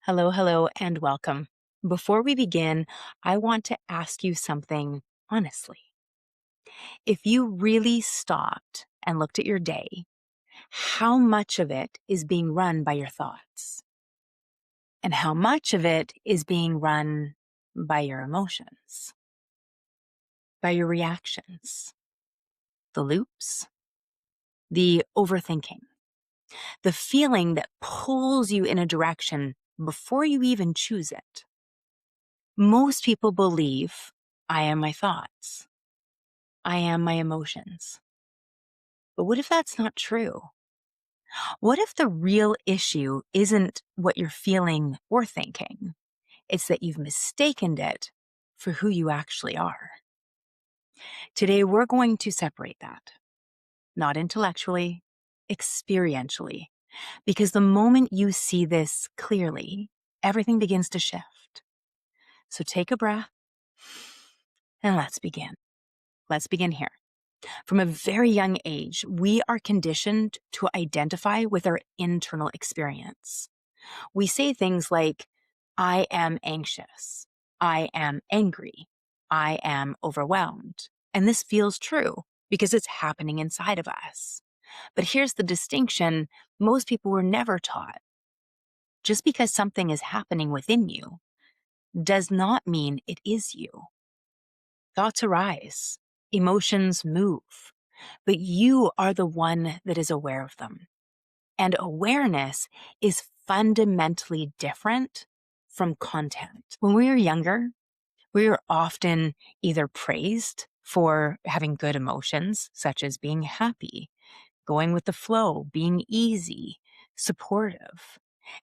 Hello, hello, and welcome. Before we begin, I want to ask you something honestly. If you really stopped and looked at your day, how much of it is being run by your thoughts? And how much of it is being run by your emotions, by your reactions, the loops, the overthinking, the feeling that pulls you in a direction before you even choose it? Most people believe I am my thoughts. I am my emotions. But what if that's not true? What if the real issue isn't what you're feeling or thinking? It's that you've mistaken it for who you actually are. Today, we're going to separate that, not intellectually, experientially, because the moment you see this clearly, everything begins to shift. So take a breath and let's begin. Let's begin here. From a very young age, we are conditioned to identify with our internal experience. We say things like, I am anxious, I am angry, I am overwhelmed. And this feels true because it's happening inside of us. But here's the distinction most people were never taught. Just because something is happening within you does not mean it is you. Thoughts arise, emotions move, but you are the one that is aware of them. And awareness is fundamentally different from content. When we were younger, we were often either praised for having good emotions, such as being happy, going with the flow, being easy, supportive.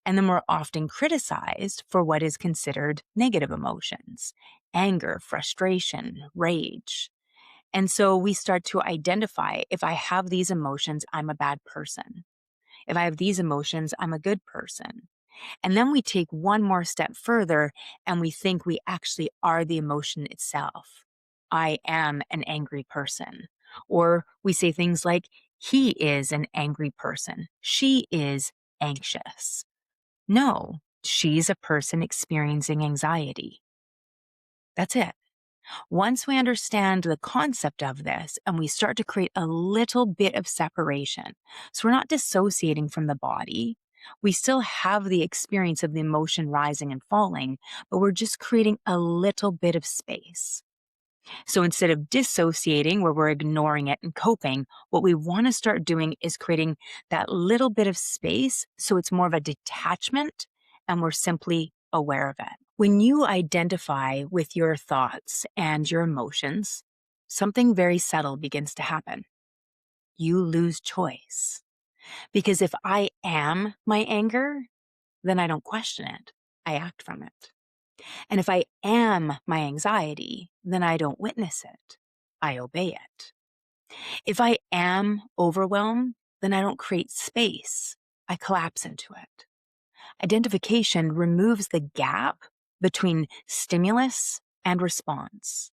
And then we're often criticized for what is considered negative emotions, anger, frustration, rage. And so we start to identify, if I have these emotions, I'm a bad person. If I have these emotions, I'm a good person. And then we take one more step further and we think we actually are the emotion itself. I am an angry person. Or we say things like, he is an angry person. She is anxious. No, she's a person experiencing anxiety. That's it. Once we understand the concept of this and we start to create a little bit of separation, so we're not dissociating from the body, we still have the experience of the emotion rising and falling, but we're just creating a little bit of space. So instead of dissociating where we're ignoring it and coping, what we want to start doing is creating that little bit of space so it's more of a detachment and we're simply aware of it. When you identify with your thoughts and your emotions, something very subtle begins to happen. You lose choice. Because if I am my anger, then I don't question it. I act from it. And if I am my anxiety, then I don't witness it. I obey it. If I am overwhelmed, then I don't create space. I collapse into it. Identification removes the gap between stimulus and response.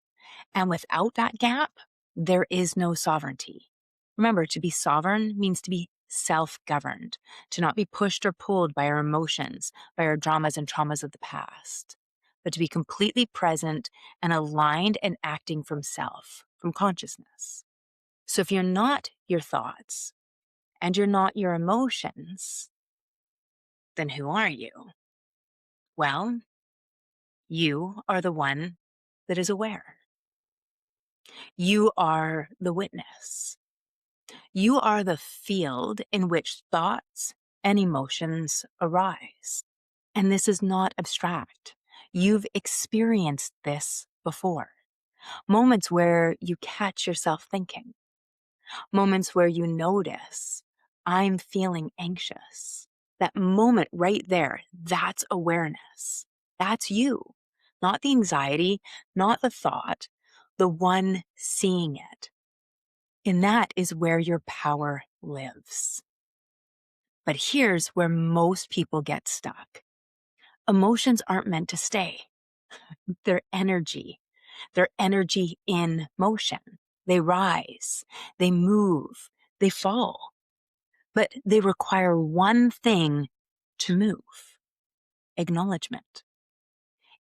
And without that gap, there is no sovereignty. Remember, to be sovereign means to be self-governed, to not be pushed or pulled by our emotions, by our dramas and traumas of the past, but to be completely present and aligned and acting from self, from consciousness. So if you're not your thoughts and you're not your emotions, then who are you? Well, you are the one that is aware. You are the witness. You are the field in which thoughts and emotions arise. And this is not abstract. You've experienced this before. Moments where you catch yourself thinking. Moments where you notice, I'm feeling anxious. That moment right there, that's awareness. That's you, not the anxiety, not the thought, the one seeing it. And that is where your power lives. But here's where most people get stuck. Emotions aren't meant to stay. They're energy. They're energy in motion. They rise, they move, they fall. But they require one thing to move. acknowledgement.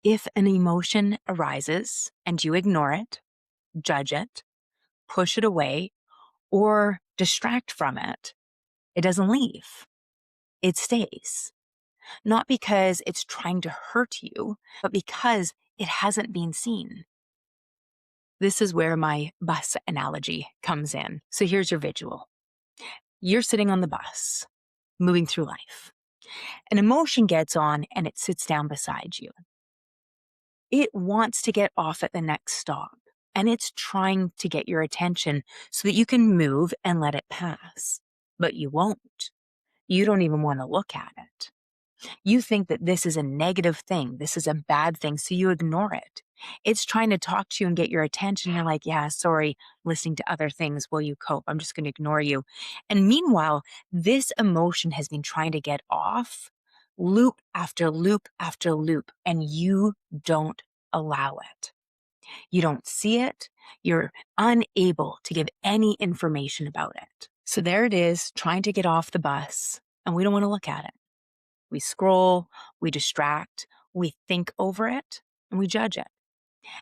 If an emotion arises and you ignore it, judge it, push it away, or distract from it, it doesn't leave. It stays. Not because it's trying to hurt you, but because it hasn't been seen. This is where my bus analogy comes in. So here's your visual. You're sitting on the bus, moving through life. An emotion gets on and it sits down beside you. It wants to get off at the next stop, and it's trying to get your attention so that you can move and let it pass. But you won't. You don't even want to look at it. You think that this is a negative thing, this is a bad thing, so you ignore it. It's trying to talk to you and get your attention. You're like, yeah, sorry, listening to other things while you cope. I'm just going to ignore you. And meanwhile, this emotion has been trying to get off loop after loop after loop, and you don't allow it. You don't see it. You're unable to give any information about it. So there it is, trying to get off the bus, and we don't want to look at it. We scroll, we distract, we think over it, and we judge it.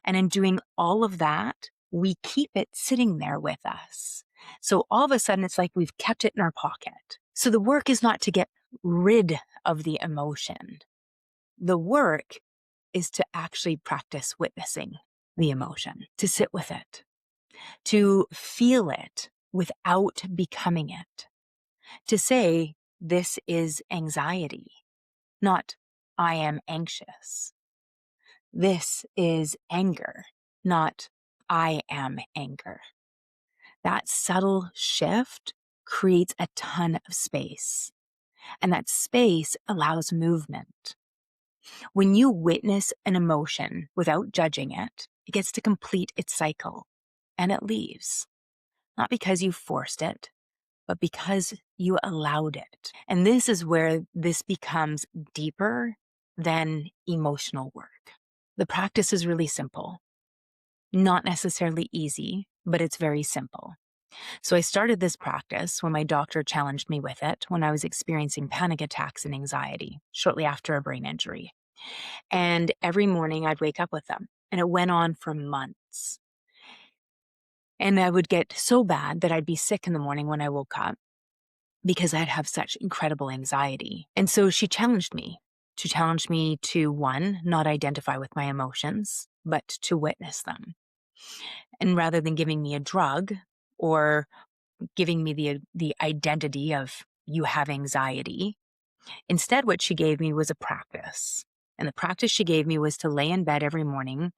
And in doing all of that, we keep it sitting there with us. So all of a sudden, it's like we've kept it in our pocket. So the work is not to get rid of the emotion. The work is to actually practice witnessing the emotion, to sit with it, to feel it without becoming it, to say, this is anxiety, not I am anxious. This is anger, not I am anger. That subtle shift creates a ton of space, and that space allows movement. When you witness an emotion without judging it, it gets to complete its cycle, and it leaves. Not because you forced it, but because you allowed it. And this is where this becomes deeper than emotional work. The practice is really simple, not necessarily easy, but it's very simple. So I started this practice when my doctor challenged me with it when I was experiencing panic attacks and anxiety shortly after a brain injury. And every morning I'd wake up with them, and it went on for months. And I would get so bad that I'd be sick in the morning when I woke up, because I'd have such incredible anxiety. And so she challenged me. She challenged me to, one, not identify with my emotions, but to witness them. And rather than giving me a drug or giving me the identity of you have anxiety, instead what she gave me was a practice. And the practice she gave me was to lay in bed every morning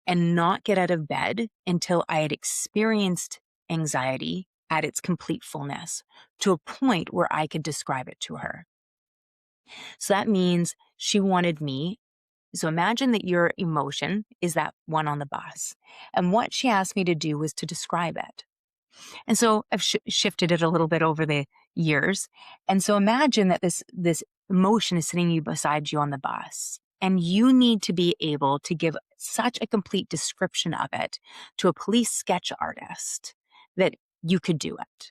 and not get out of bed until I had experienced anxiety at its complete fullness, to a point where I could describe it to her. So that means she wanted me. So imagine that your emotion is that one on the bus. And what she asked me to do was to describe it. And so I've shifted it a little bit over the years. And so imagine that this emotion is sitting beside you on the bus, and you need to be able to give such a complete description of it to a police sketch artist that you could do it.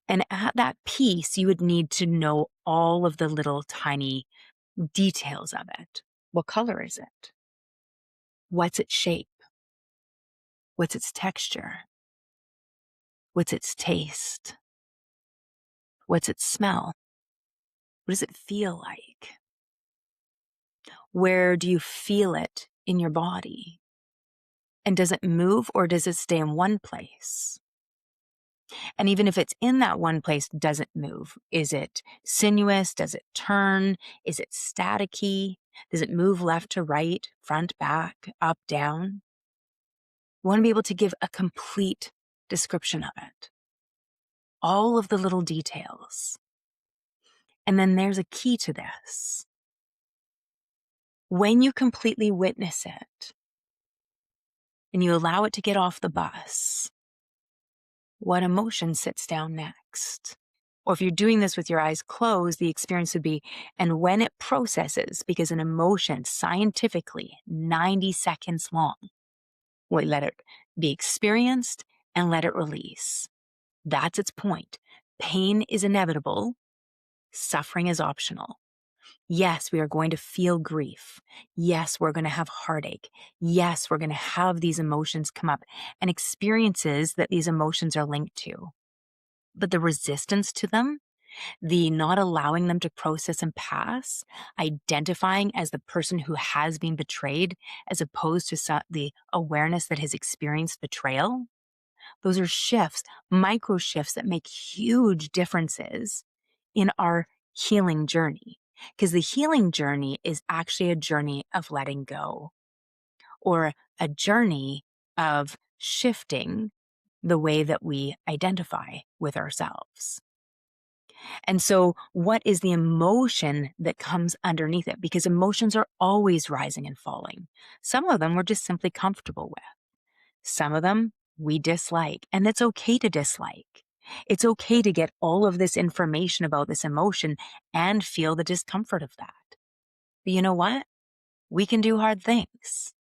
And at that piece, you would need to know all of the little tiny details of it. What color is it? What's its shape? What's its texture? What's its taste? What's its smell? What does it feel like? Where do you feel it in your body? And does it move, or does it stay in one place? And even if it's in that one place, does it move? Is it sinuous? Does it turn? Is it staticky? Does it move left to right, front, back, up, down? We want to be able to give a complete description of it. All of the little details. And then there's a key to this. When you completely witness it and you allow it to get off the bus, what emotion sits down next? Or if you're doing this with your eyes closed, the experience would be, and when it processes, because an emotion scientifically 90 seconds long, we let it be experienced and let it release. That's its point. Pain is inevitable. Suffering is optional. Yes, we are going to feel grief. Yes, we're going to have heartache. Yes, we're going to have these emotions come up and experiences that these emotions are linked to. But the resistance to them, the not allowing them to process and pass, identifying as the person who has been betrayed as opposed to the awareness that has experienced betrayal, those are shifts, micro shifts that make huge differences in our healing journey. Because the healing journey is actually a journey of letting go or a journey of shifting the way that we identify with ourselves. And so, what is the emotion that comes underneath it? Because emotions are always rising and falling. Some of them we're just simply comfortable with. Some of them we dislike, and it's okay to dislike. It's okay to get all of this information about this emotion and feel the discomfort of that. But you know what? We can do hard things.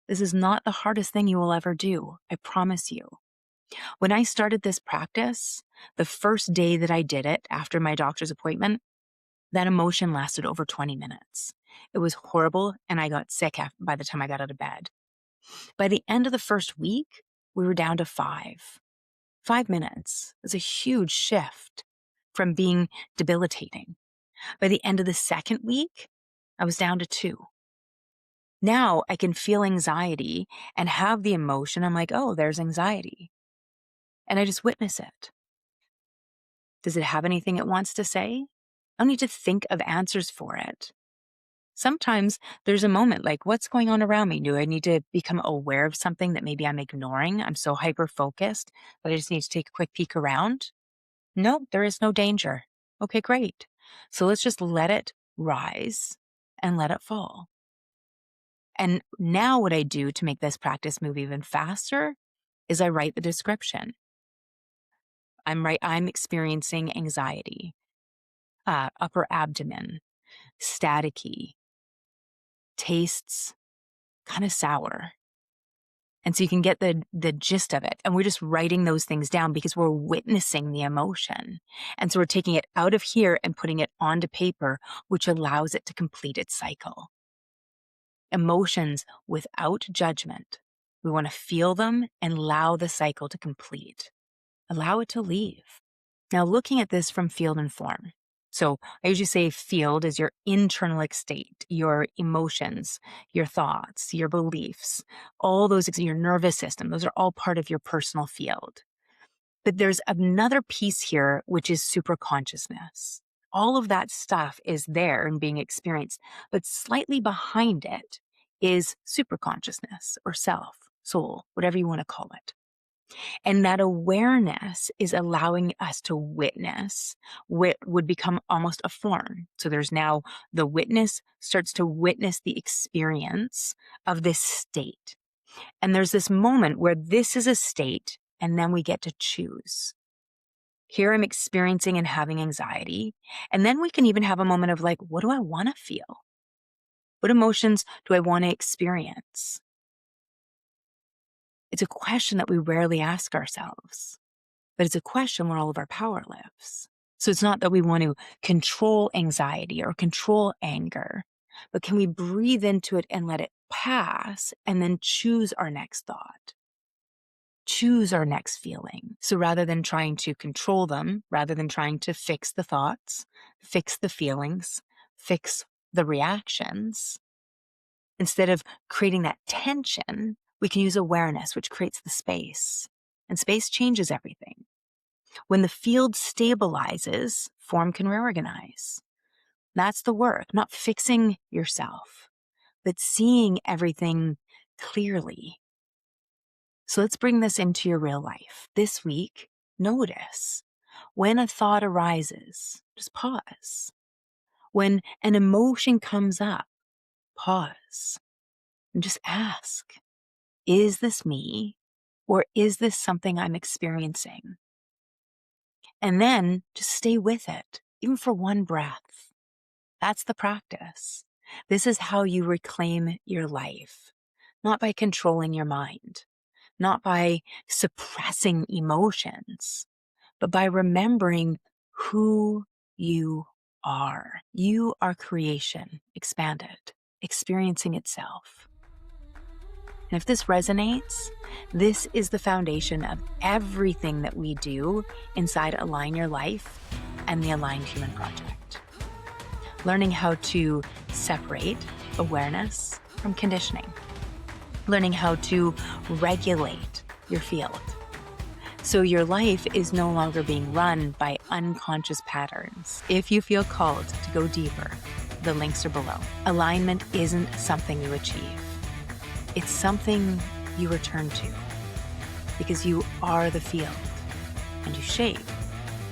This is not the hardest thing you will ever do. I promise you. When I started this practice, the first day that I did it after my doctor's appointment, that emotion lasted over 20 minutes. It was horrible, and I got sick by the time I got out of bed. By the end of the first week, we were down to 5. 5 minutes is a huge shift from being debilitating. By the end of the second week, I was down to 2. Now I can feel anxiety and have the emotion. I'm like, oh, there's anxiety. And I just witness it. Does it have anything it wants to say? I don't need to think of answers for it. Sometimes there's a moment like, what's going on around me? Do I need to become aware of something that maybe I'm ignoring? I'm so hyper focused that I just need to take a quick peek around. No, there is no danger. Okay, great. So let's just let it rise and let it fall. And now what I do to make this practice move even faster is I write the description. I'm experiencing anxiety, upper abdomen, staticky, tastes kind of sour. And so you can get the gist of it. And we're just writing those things down because we're witnessing the emotion. And so we're taking it out of here and putting it onto paper, which allows it to complete its cycle. Emotions without judgment. We want to feel them and allow the cycle to complete. Allow it to leave. Now, looking at this from field and form. So I usually say field is your internal state, your emotions, your thoughts, your beliefs, all those, your nervous system. Those are all part of your personal field. But there's another piece here, which is superconsciousness. All of that stuff is there and being experienced, but slightly behind it is superconsciousness or self, soul, whatever you want to call it. And that awareness is allowing us to witness what would become almost a form. So there's now the witness starts to witness the experience of this state. And there's this moment where this is a state, and then we get to choose. Here I'm experiencing and having anxiety. And then we can even have a moment of like, what do I want to feel? What emotions do I want to experience? It's a question that we rarely ask ourselves, but it's a question where all of our power lives. So it's not that we want to control anxiety or control anger, but can we breathe into it and let it pass and then choose our next thought? Choose our next feeling. So rather than trying to control them, rather than trying to fix the thoughts, fix the feelings, fix the reactions, instead of creating that tension, we can use awareness, which creates the space. And space changes everything. When the field stabilizes, form can reorganize. That's the work, not fixing yourself, but seeing everything clearly. So let's bring this into your real life. This week, notice when a thought arises, just pause. When an emotion comes up, pause and just ask, is this me or is this something I'm experiencing? And then just stay with it, even for one breath. That's the practice. This is how you reclaim your life, not by controlling your mind, not by suppressing emotions, but by remembering who you are. You are creation expanded, experiencing itself. And if this resonates, this is the foundation of everything that we do inside Align Your Life and the Aligned Human Project. Learning how to separate awareness from conditioning. Learning how to regulate your field. So your life is no longer being run by unconscious patterns. If you feel called to go deeper, the links are below. Alignment isn't something you achieve. It's something you return to, because you are the field and you shape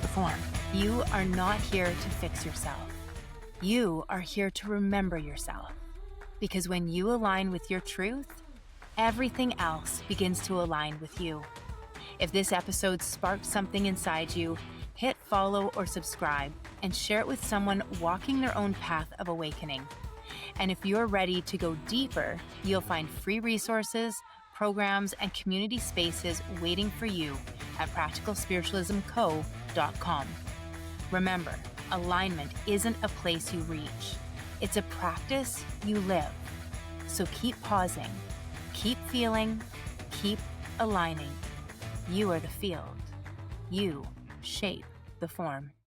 the form. You are not here to fix yourself. You are here to remember yourself, because when you align with your truth, everything else begins to align with you. If this episode sparked something inside you, hit follow or subscribe and share it with someone walking their own path of awakening. And if you're ready to go deeper, you'll find free resources, programs, and community spaces waiting for you at practicalspiritualismco.com. Remember, alignment isn't a place you reach. It's a practice you live. So keep pausing, keep feeling, keep aligning. You are the field. You shape the form.